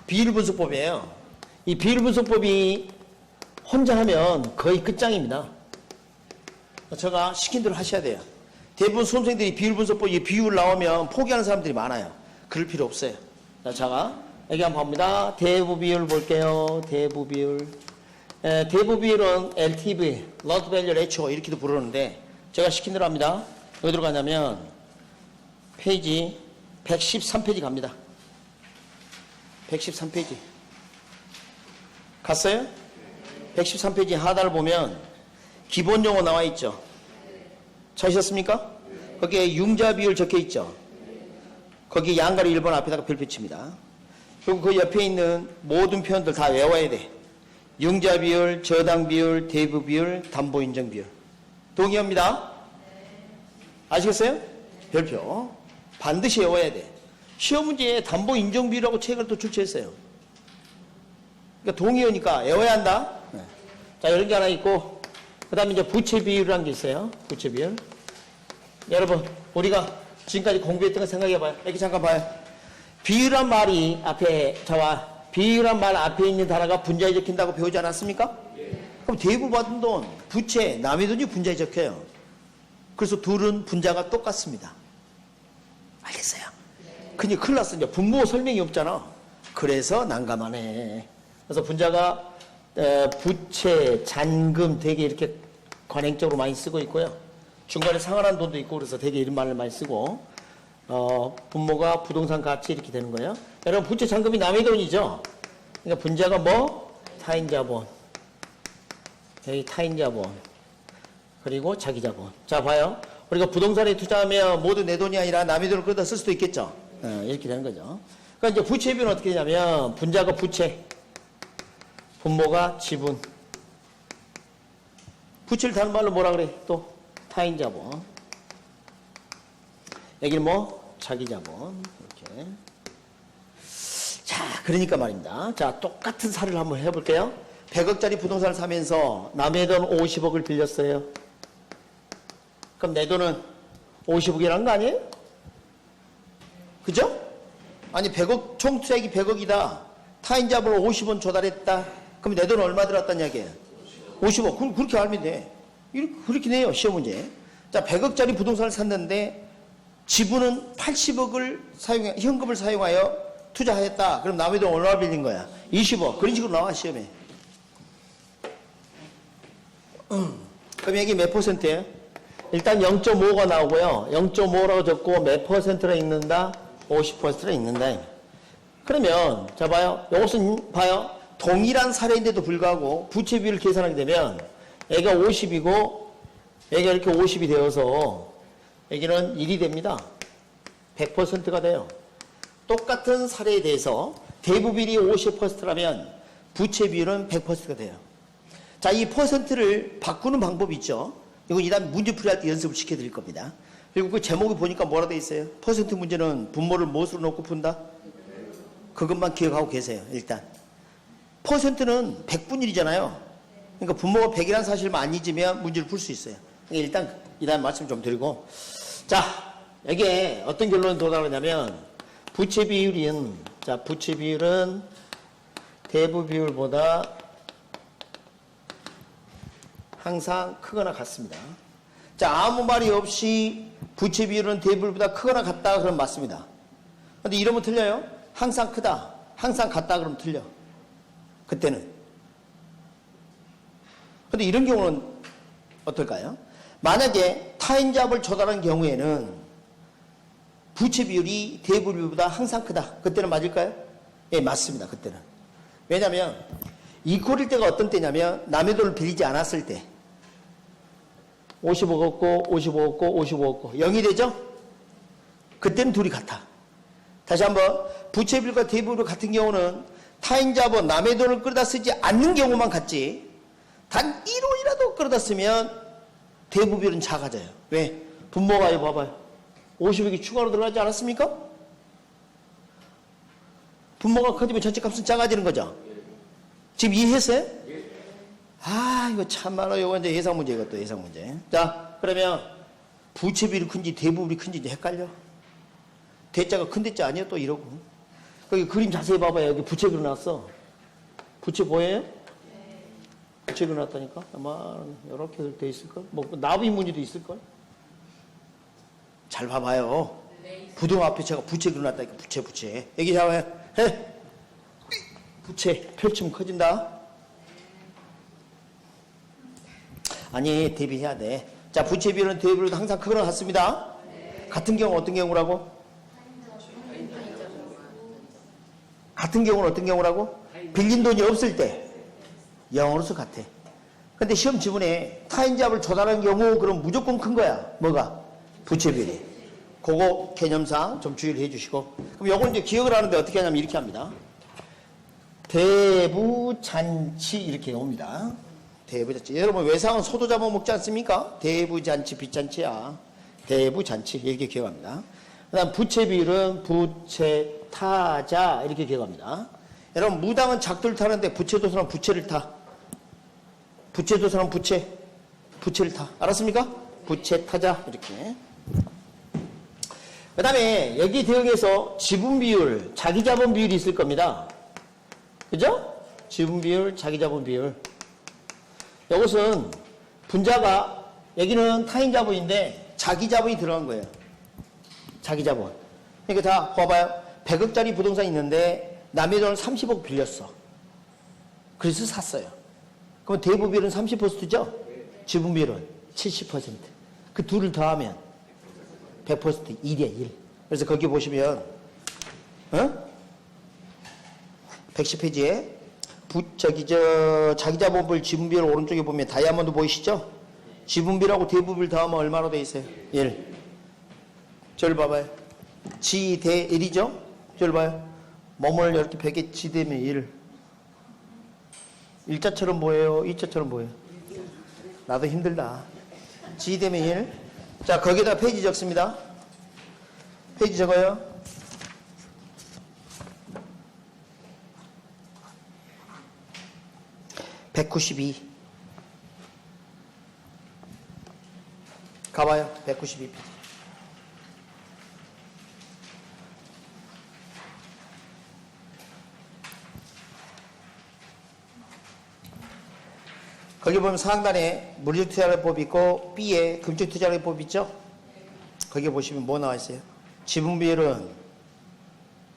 비율분석법이에요. 이 비율분석법이 혼자 하면 거의 끝장입니다. 제가 시킨 대로 하셔야 돼요. 대부분 수험생들이 비율분석법, 이 비율 나오면 포기하는 사람들이 많아요. 그럴 필요 없어요. 자, 제가 여기 한번 봅니다. 대부 비율 볼게요. 대부 비율. 대부 비율은 LTV, Loss Value Ratio 이렇게도 부르는데 제가 시킨 대로 합니다. 어디로 가냐면 페이지 113페이지 갑니다. 113페이지. 갔어요? 113페이지 하단을 보면 기본 용어 나와 있죠? 찾으셨습니까? 거기에 융자 비율 적혀 있죠? 거기 양가리 1번 앞에다가 별표 칩니다. 그리고 그 옆에 있는 모든 표현들 다 외워야 돼. 융자 비율, 저당 비율, 대부 비율, 담보 인정 비율. 동의합니다. 아시겠어요? 별표. 반드시 외워야 돼. 시험 문제에 담보 인정 비율하고 책을 또 출제했어요. 그러니까 동의어니까 외워야 한다. 네. 자, 이런 게 하나 있고, 그 다음에 이제 부채 비율이라는 게 있어요. 부채 비율. 여러분, 우리가 지금까지 공부했던 거 생각해봐요. 이렇게 잠깐 봐요. 비율한 말이 앞에, 저와 비율한 말 앞에 있는 단어가 분자에 적힌다고 배우지 않았습니까? 예. 그럼 대부 받은 돈, 부채, 남의 돈이 분자에 적혀요. 그래서 둘은 분자가 똑같습니다. 알겠어요? 근데 큰일 났어. 이제 분모 설명이 없잖아. 그래서 난감하네. 그래서 분자가 부채, 잔금 되게 이렇게 관행적으로 많이 쓰고 있고요. 중간에 상환한 돈도 있고 그래서 되게 이런 말을 많이 쓰고 분모가 부동산 가치 이렇게 되는 거예요. 여러분 부채, 잔금이 남의 돈이죠. 그러니까 분자가 뭐? 타인 자본. 여기 타인 자본. 그리고 자기 자본. 자 봐요. 우리가 부동산에 투자하면 모두 내 돈이 아니라 남의 돈을 끌어다 쓸 수도 있겠죠. 이렇게 되는 거죠. 그러니까 이제 부채 비율은 어떻게 되냐면 분자가 부채, 분모가 지분. 부채를 다른 말로 뭐라 그래? 또 타인 자본. 여기는 뭐? 자기 자본. 이렇게. 자, 그러니까 말입니다. 자, 똑같은 사례를 한번 해볼게요. 100억짜리 부동산을 사면서 남의 돈 50억을 빌렸어요. 그럼 내 돈은 50억이라는 거 아니에요? 그죠? 아니 100억, 총 투자액이 100억이다. 타인 자본을 50원 조달했다. 그럼 내 돈은 얼마 들었단 이야기예요? 50억. 그렇게 알면 돼. 그렇게 내요, 시험 문제. 자, 100억짜리 부동산을 샀는데 지분은 80억을 현금을 사용하여 투자하였다. 그럼 남의 돈 얼마 빌린 거야? 20억. 그런 식으로 나와, 시험에. 그럼 여기 몇 퍼센트예요? 일단 0.5가 나오고요. 0.5라고 적고 몇 퍼센트라 읽는다? 50%라 읽는다. 그러면 자 봐요. 이것은 봐요. 동일한 사례인데도 불구하고 부채 비율을 계산하게 되면 얘가 50이고 얘가 이렇게 50이 되어서 여기는 1이 됩니다. 100%가 돼요. 똑같은 사례에 대해서 대부 비율이 50%라면 부채 비율은 100%가 돼요. 자, 이 퍼센트를 바꾸는 방법이 있죠. 이건 이단 문제 풀이할 때 연습을 시켜드릴 겁니다. 그리고 그 제목이 보니까 뭐라 돼 있어요? 퍼센트 문제는 분모를 무엇으로 놓고 푼다? 그것만 기억하고 계세요. 일단 퍼센트는 100분율이잖아요. 그러니까 분모가 100이라는 사실만 안 잊으면 문제를 풀 수 있어요. 일단 이단 말씀 좀 드리고, 자, 여기에 어떤 결론에 도달하냐면 부채 비율은, 자, 부채 비율은 대부 비율보다 항상 크거나 같습니다. 자, 아무 말이 없이 부채 비율은 대부 비율보다 크거나 같다 그러면 맞습니다. 근데 이러면 틀려요. 항상 크다, 항상 같다 그러면 틀려. 그때는. 근데 이런 경우는 어떨까요? 만약에 타인 자본을 조달한 경우에는 부채 비율이 대부 비율보다 항상 크다. 그때는 맞을까요? 예, 맞습니다. 그때는. 왜냐하면 이꼴일 때가 어떤 때냐면 남의 돈을 빌리지 않았을 때 55억 없고 55억 없고 55억 없고 0이 되죠? 그때는 둘이 같아. 다시 한번 부채 비율과 대부 비율 같은 경우는 타인 자본, 남의 돈을 끌어다 쓰지 않는 경우만 같지 단 1원이라도 끌어다 쓰면 대부 비율은 작아져요. 왜? 분모가 이거 봐봐요. 50억이 추가로 들어가지 않았습니까? 분모가 커지면 전체 값은 작아지는 거죠. 지금 이해했어요? 아, 이거 참말로 이거 이제 예상 문제, 이것도 예상 문제. 자, 그러면 부채 비율이 큰지 대부 비율이 큰지 이제 헷갈려. 대자가 큰 대자 아니에요? 또 이러고. 여기 그림 자세히 봐봐요. 여기 부채 그려놨어. 부채 보여요? 부채 그려놨다니까? 아마 이렇게 돼 있을걸? 뭐 나비 무늬도 있을걸? 잘 봐봐요. 부동 앞에 제가 부채 그려놨다니까. 부채. 여기 잡아요. 해. 부채 펼치면 커진다. 아니, 대비해야 돼. 자, 부채 비율은 대비율도 항상 크거나 같습니다. 같은 경우 어떤 경우라고? 같은 경우는 어떤 경우라고? 빌린 돈이 없을 때 0으로서 같아. 근데 시험 지문에 타인잡을 조달한 경우 그럼 무조건 큰 거야. 뭐가? 부채 비율이. 그거 개념상 좀 주의를 해주시고. 그럼 요건 이제 기억을 하는데 어떻게 하냐면 이렇게 합니다. 대부잔치 이렇게 옵니다. 대부잔치. 여러분 외상은 소도 잡아먹지 않습니까? 대부잔치 빚잔치야. 대부잔치 이렇게 기억합니다. 그 다음 부채 비율은 부채타자 이렇게 기억합니다. 여러분 무당은 작두를 타는데 부채도사는 부채를 타. 부채도사는 부채를 타. 알았습니까? 부채타자 이렇게. 그 다음에 여기 대응해서 지분 비율, 자기 자본 비율이 있을 겁니다. 그죠? 지분 비율, 자기 자본 비율. 이것은 분자가 여기는 타인 자본인데 자기 자본이 들어간 거예요. 자기 자본. 그러니까 다 봐봐요. 100억짜리 부동산이 있는데 남의 돈을 30억 빌렸어. 그래서 샀어요. 그럼 대부 비율은 30%죠? 지분 비율은 70%. 그 둘을 더하면 100% 1이야 1. 그래서 거기 보시면 110페이지에 자기 자본비율 지분비율 오른쪽에 보면 다이아몬드 보이시죠? 지분비율하고 대부비율 더하면 얼마로 돼 있어요? 1. 저를 봐봐요. 지 대 1이죠? 저를 봐요. 몸을 이렇게 100에 지 대면 1. 일자처럼 보여요? 이자처럼 보여요? 나도 힘들다. 지 대면 1. 자, 거기다 페이지 적습니다. 페이지 적어요. (192) 가봐요. 192 페이지. 거기 보면 상단에 물질투자법이 있고 B에 금융투자법이 있죠? 거기 보시면 뭐 나와 있어요? 지분비율은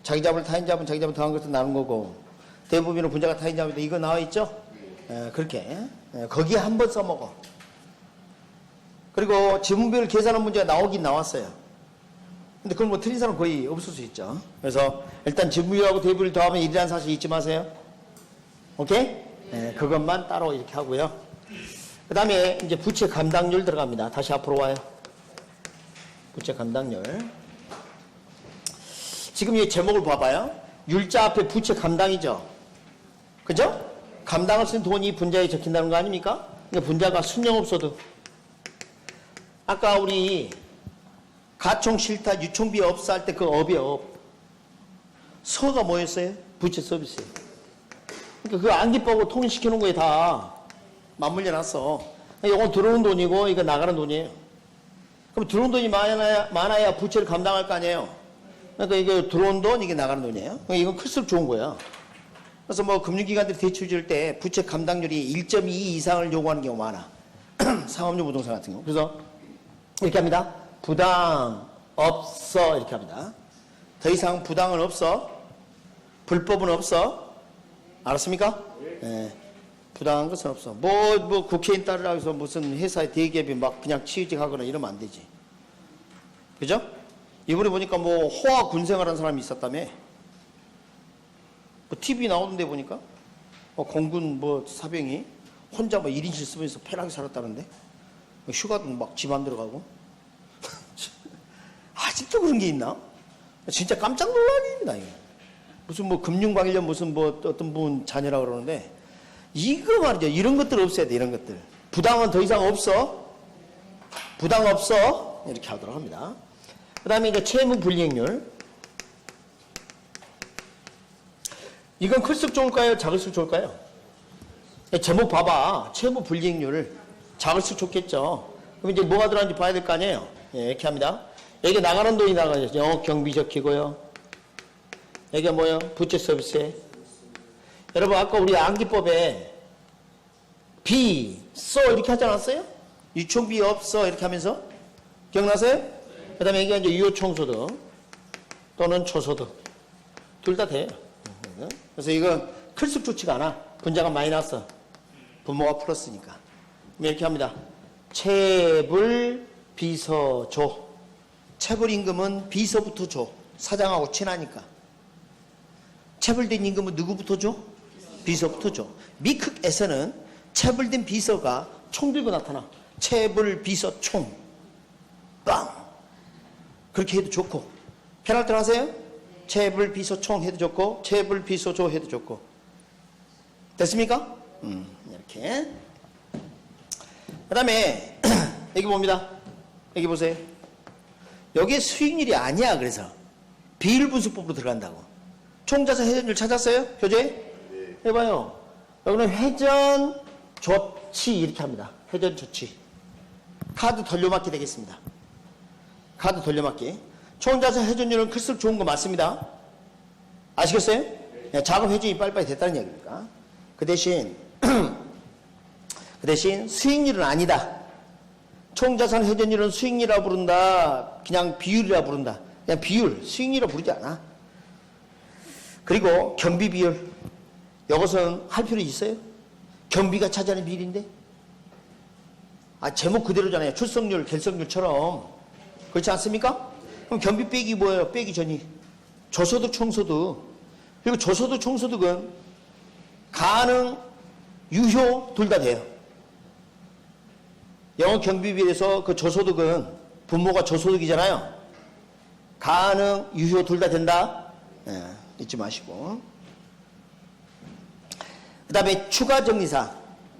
자기자본, 타인자본, 자기자본 더한 것도 나눈 거고 대부분은 분자가 타인자본인데 이거 나와 있죠? 그렇게 거기에 한번 써먹어. 그리고 지분비율 계산한 문제가 나오긴 나왔어요. 근데 그건 뭐 틀린 사람 거의 없을 수 있죠. 그래서 일단 지분비율하고 대부비율 더하면 1이라는 사실 잊지 마세요. 오케이? 그것만 따로 이렇게 하고요. 그 다음에 이제 부채 감당률 들어갑니다. 다시 앞으로 와요. 부채 감당률. 지금 이 제목을 봐봐요. 율자 앞에 부채 감당이죠. 그죠? 감당을 쓴 돈이 분자에 적힌다는 거 아닙니까? 그러니까 분자가 순영 없어도. 아까 우리 가총 실타 유총비 업사 할 때 그 업이 업. 서가 뭐였어요? 부채 서비스예요. 그러니까 그 안기법으로 통일시켜 놓은 거에 다 맞물려 놨어. 이건 들어오는 돈이고 이거 나가는 돈이에요. 그럼 들어온 돈이 많아야 부채를 감당할 거 아니에요. 그러니까 이거 들어온 돈, 이게 나가는 돈이에요. 그러니까 이건 클수록 좋은 거야. 그래서 뭐 금융기관들이 대출 줄 때 부채 감당률이 1.2 이상을 요구하는 경우가 많아. 상업용 부동산 같은 경우. 그래서 이렇게 합니다. 부당 없어 이렇게 합니다. 더 이상 부당은 없어. 불법은 없어. 알았습니까? 네. 부당한 것은 없어. 뭐 국회의원 따르라 해서 무슨 회사의 대기업이 막 그냥 취직하거나 이러면 안 되지. 그죠? 이번에 보니까 뭐 호화 군생활한 사람이 있었다며. 뭐 TV 나오는데 보니까 공군 뭐 사병이 혼자 뭐 1인실 쓰면서 편하게 살았다는데 휴가도 막 집 안 들어가고. 아직도 그런 게 있나? 진짜 깜짝 놀랍니다. 이거. 무슨 뭐 금융관련 무슨 뭐 어떤 분 자녀라고 그러는데 이거 말이죠. 이런 것들 없어야 돼. 이런 것들. 부당은 더 이상 없어. 부당 없어. 이렇게 하도록 합니다. 그 다음에 이제 채무 불이행률. 이건 클수록 좋을까요? 작을수록 좋을까요? 제목 봐봐. 채무 불이행률. 작을수록 좋겠죠. 그럼 이제 뭐가 들어가는지 봐야 될 거 아니에요? 예, 이렇게 합니다. 여기 나가는 돈이 나가죠. 경비 적히고요. 여기가 뭐예요? 부채 서비스에. 여러분 아까 우리 암기법에 비, 써 이렇게 하지 않았어요? 유총비 없어 이렇게 하면서 기억나세요? 그 다음에 여기가 이제 유효총소득 또는 초소득 둘 다 돼요. 그래서 이건 클수록 좋지가 않아. 분자가 많이 났어. 분모가 풀었으니까. 이렇게 합니다. 체불 비서 줘. 체불 임금은 비서부터 줘. 사장하고 친하니까. 체불된 임금은 누구부터 줘? 비서부터 줘. 미크에서는 체불된 비서가 총 들고 나타나. 체불 비서 총. 빵. 그렇게 해도 좋고. 편할 때 하세요? 체불 비서 총 해도 좋고, 체불 비서 줘 해도 좋고. 됐습니까? 이렇게. 그 다음에, 여기 봅니다. 여기 보세요. 여기에 수익률이 아니야, 그래서. 비율분수법으로 들어간다고. 총자산 회전율 찾았어요? 효제? 네. 해봐요. 여기는 회전 조치 이렇게 합니다. 회전 조치. 카드 돌려막기 되겠습니다. 카드 돌려막기. 총자산 회전율은 클수록 좋은 거 맞습니다. 아시겠어요? 네, 자금 회전이 빨리빨리 됐다는 얘기입니까? 그 대신 수익률은 아니다. 총자산 회전율은 수익률이라 부른다. 그냥 비율이라 부른다. 그냥 비율, 수익률이라 부르지 않아. 그리고 경비 비율. 이것은 할 필요 있어요? 경비가 차지하는 비율인데? 제목 그대로잖아요. 출석률, 결석률처럼. 그렇지 않습니까? 그럼 경비 빼기 뭐예요? 빼기 전이. 저소득, 총소득. 그리고 저소득, 총소득은 가능, 유효 둘 다 돼요. 영업 경비비에서 그 저소득은 분모가 저소득이잖아요. 가능, 유효 둘 다 된다. 잊지 마시고. 그 다음에 추가 정리사.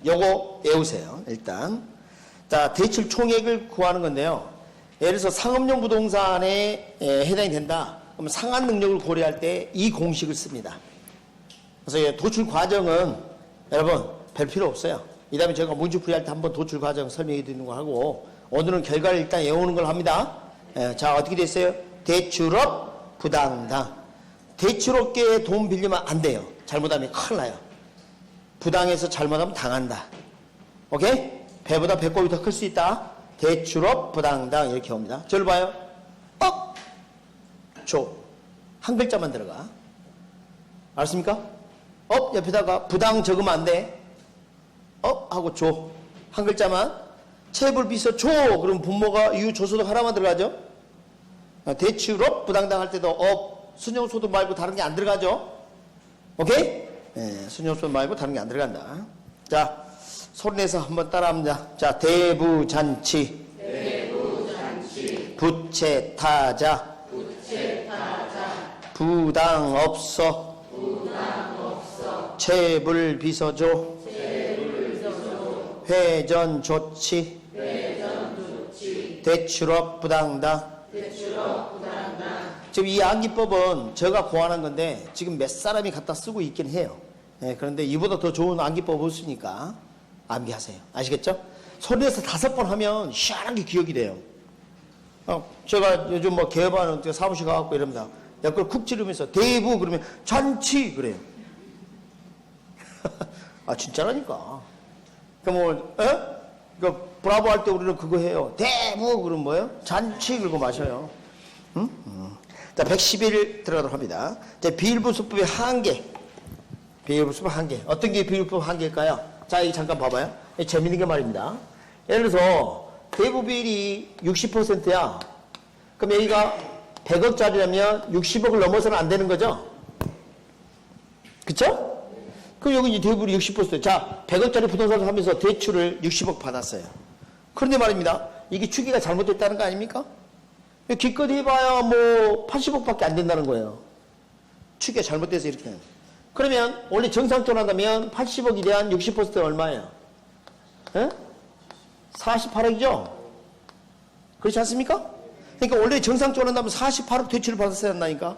요거 외우세요. 일단. 자, 대출 총액을 구하는 건데요. 예를 들어서 상업용 부동산에 해당이 된다. 그럼 상환 능력을 고려할 때 이 공식을 씁니다. 그래서 도출 과정은 여러분 별 필요 없어요. 이 다음에 제가 문제풀이 할 때 한번 도출 과정 설명해 드리는 거 하고 오늘은 결과를 일단 외우는 걸 합니다. 자, 어떻게 됐어요? 대출업 부당당. 대출업계에 돈 빌리면 안 돼요. 잘못하면 큰일 나요. 부당해서 잘못하면 당한다. 오케이? 배보다 배꼽이 더 클 수 있다. 대출업 부당당 이렇게 옵니다. 저를 봐요. 줘. 한 글자만 들어가. 알았습니까? 옆에다가 부당 적으면 안 돼. 하고 줘. 한 글자만. 체불 비서 줘. 그럼 분모가 유조소득 하나만 들어가죠. 대출업 부당당 할 때도 순영소득 말고 다른 게 안 들어가죠. 오케이? 순영소득 말고 다른 게 안 들어간다. 자, 소리내서 한번 따라합니다. 자, 대부잔치. 부채타자. 부당업소. 체불비서조. 회전조치. 대출업 부당당. 지금 이 암기법은 제가 고안한 건데 지금 몇 사람이 갖다 쓰고 있긴 해요. 그런데 이보다 더 좋은 암기법 없으니까 암기하세요. 아시겠죠? 소리내서 5번 하면 시원하게 기억이 돼요. 제가 요즘 뭐 개업하는 사무실 가갖고 이럽니다. 옆을 쿡 찌르면서 대부 그러면 잔치 그래요. 진짜라니까. 그럼 그 브라보 할 때 우리는 그거 해요. 대부 그러면 뭐예요? 잔치 그러고 마셔요. 자, 111 들어가도록 합니다. 자, 비율분수법의 한계. 비율분수법 한계. 어떤 게 비율분수법 한계일까요? 자, 이거 잠깐 봐봐요. 재밌는 게 말입니다. 예를 들어서 대부 비율이 60%야. 그럼 여기가 100억짜리라면 60억을 넘어서는 안 되는 거죠? 그쵸? 그럼 여기 이제 대부분이 60%. 자, 100억짜리 부동산을 하면서 대출을 60억 받았어요. 그런데 말입니다. 이게 추계가 잘못됐다는 거 아닙니까? 기껏 해봐야 뭐 80억밖에 안 된다는 거예요. 추계가 잘못돼서 이렇게 되는 거예요. 그러면 원래 정상적으로 한다면 80억에 대한 60%는 얼마예요? 48억이죠? 그렇지 않습니까? 그러니까 원래 정상적으로 한다면 48억 대출을 받았어야 한다니까.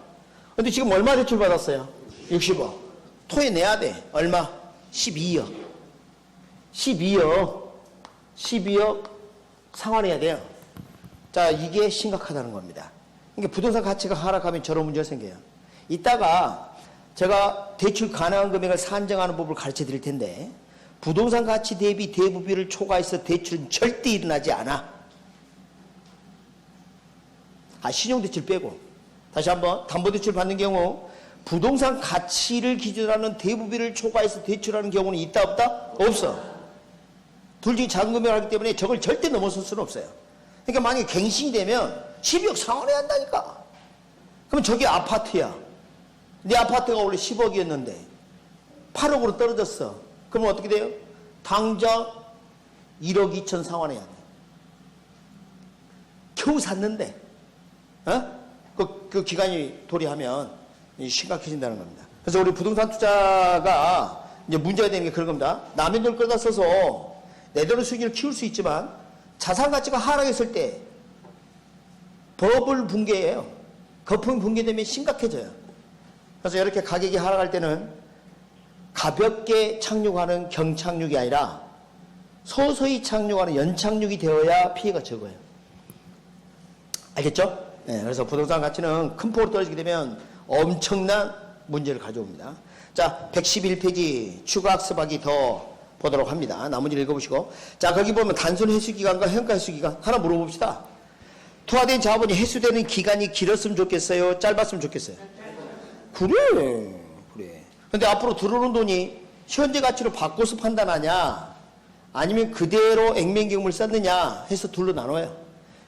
근데 지금 얼마 대출 받았어요? 60억. 토해내야 돼. 얼마? 12억. 12억 상환해야 돼요. 자, 이게 심각하다는 겁니다. 그러니까 부동산 가치가 하락하면 저런 문제가 생겨요. 이따가 제가 대출 가능한 금액을 산정하는 법을 가르쳐 드릴 텐데 부동산 가치 대비 대부비를 초과해서 대출은 절대 일어나지 않아. 신용대출 빼고. 다시 한번 담보대출 받는 경우 부동산 가치를 기준으로 하는 대부비를 초과해서 대출하는 경우는 있다 없다? 없어. 둘 중에 작은 금액을 하기 때문에 저걸 절대 넘어설 수는 없어요. 그러니까 만약에 갱신이 되면 12억 상환해야 한다니까. 그럼 저게 아파트야. 내 아파트가 원래 10억이었는데 8억으로 떨어졌어. 그러면 어떻게 돼요? 당장 1억 2천 상환해야 돼. 겨우 샀는데 그 기간이 도래하면 심각해진다는 겁니다. 그래서 우리 부동산 투자가 이제 문제가 되는 게 그런 겁니다. 남의 돈 끌다 써서 내 돈의 수익을 키울 수 있지만 자산 가치가 하락했을 때 버블 붕괴예요. 거품이 붕괴되면 심각해져요. 그래서 이렇게 가격이 하락할 때는 가볍게 착륙하는 경착륙이 아니라 서서히 착륙하는 연착륙이 되어야 피해가 적어요. 알겠죠? 네, 그래서 부동산 가치는 큰 폭으로 떨어지게 되면 엄청난 문제를 가져옵니다. 자, 111페이지 추가 학습하기 더 보도록 합니다. 나머지 읽어보시고. 자, 거기 보면 단순 회수기간과 현가 회수기간 하나 물어봅시다. 투하된 자본이 회수되는 기간이 길었으면 좋겠어요? 짧았으면 좋겠어요? 그래. 근데 앞으로 들어오는 돈이 현재 가치로 바꿔서 판단하냐 아니면 그대로 액면금을 썼느냐 해서 둘로 나눠요.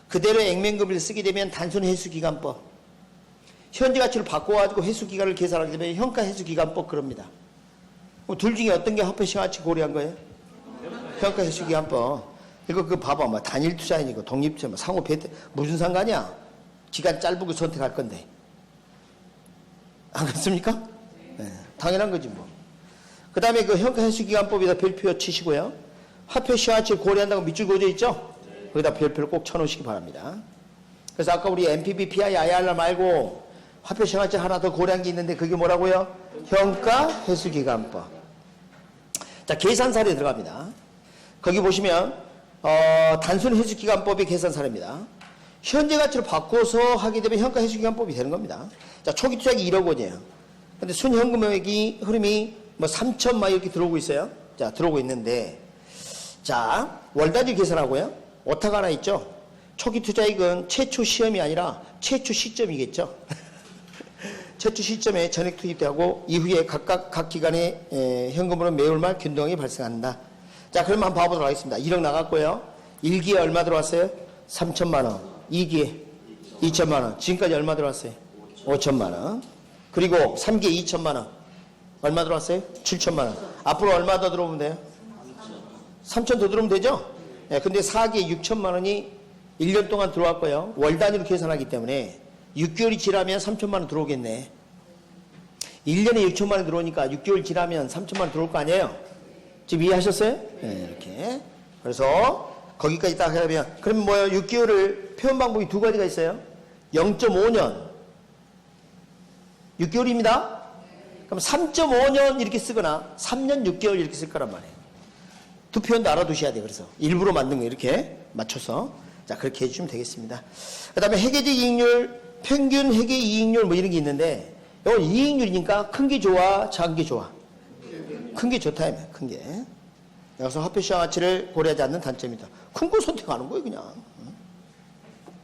그대로 액면금을 쓰게 되면 단순 회수기간법, 현재 가치로 바꿔가지고 회수기간을 계산하게 되면 현가회수기간법 그럽니다. 둘 중에 어떤 게 화폐시가치 고려한 거예요? 현가회수기간법. 이거 봐봐. 뭐 단일 투자인이고 독립투자, 뭐 상호 배대 무슨 상관이야? 기간 짧고 선택할 건데. 안 그렇습니까? 네, 당연한 거지 뭐. 그 다음에 그 현가회수기간법에다 별표 치시고요. 화폐시가치를 고려한다고 밑줄 그어져 있죠? 거기다 별표를 꼭 쳐놓으시기 바랍니다. 그래서 아까 우리 NPV, PI, IRR 말고 화폐시가치 하나 더 고려한 게 있는데 그게 뭐라고요? 현가회수기간법. 자, 계산사례 들어갑니다. 거기 보시면 단순 회수기간법의 계산사례입니다. 현재 가치로 바꿔서 하게 되면 현가회수기간법이 되는 겁니다. 자, 초기 투자액이 1억 원이에요. 근데 순현금액이 흐름이 뭐 3천만 이렇게 들어오고 있어요. 자, 들어오고 있는데, 자, 월 단위 계산하고요. 오타가 하나 있죠. 초기 투자액은 최초 시험이 아니라 최초 시점이겠죠. 최초 시점에 전액 투입되고 이후에 각 기간에 현금으로 매월 말 균등이 발생한다. 자, 그러면 한번 봐보도록 하겠습니다. 1억 나갔고요. 1기에 얼마 들어왔어요? 3천만 원. 2기에 2천만 원. 지금까지 얼마 들어왔어요? 5천만 원. 그리고 3기에 2천만 원. 얼마 들어왔어요? 7천만 원. 앞으로 얼마 더 들어오면 돼요? 3천 더 들어오면 되죠? 네, 근데 4기에 6천만 원이 1년 동안 들어왔고요. 월 단위로 계산하기 때문에 6개월이 지나면 3천만 원 들어오겠네. 1년에 6천만 원 들어오니까 6개월 지나면 3천만 원 들어올 거 아니에요? 지금 이해하셨어요? 네, 이렇게. 그래서 거기까지 딱 하면, 그러면 뭐예요? 6개월을 표현 방법이 두 가지가 있어요. 0.5년. 6개월입니다. 그럼 3.5년 이렇게 쓰거나 3년 6개월 이렇게 쓸 거란 말이에요. 두 표현도 알아두셔야 돼요. 그래서 일부러 만든 거 이렇게 맞춰서. 자, 그렇게 해주시면 되겠습니다. 그 다음에 회계적 이익률, 평균 회계 이익률 뭐 이런 게 있는데, 이건 이익률이니까 큰 게 좋아, 작은 게 좋아? 큰 게 좋다, 큰 게. 여기서 화폐시장 가치를 고려하지 않는 단점이다. 큰 거 선택하는 거예요, 그냥.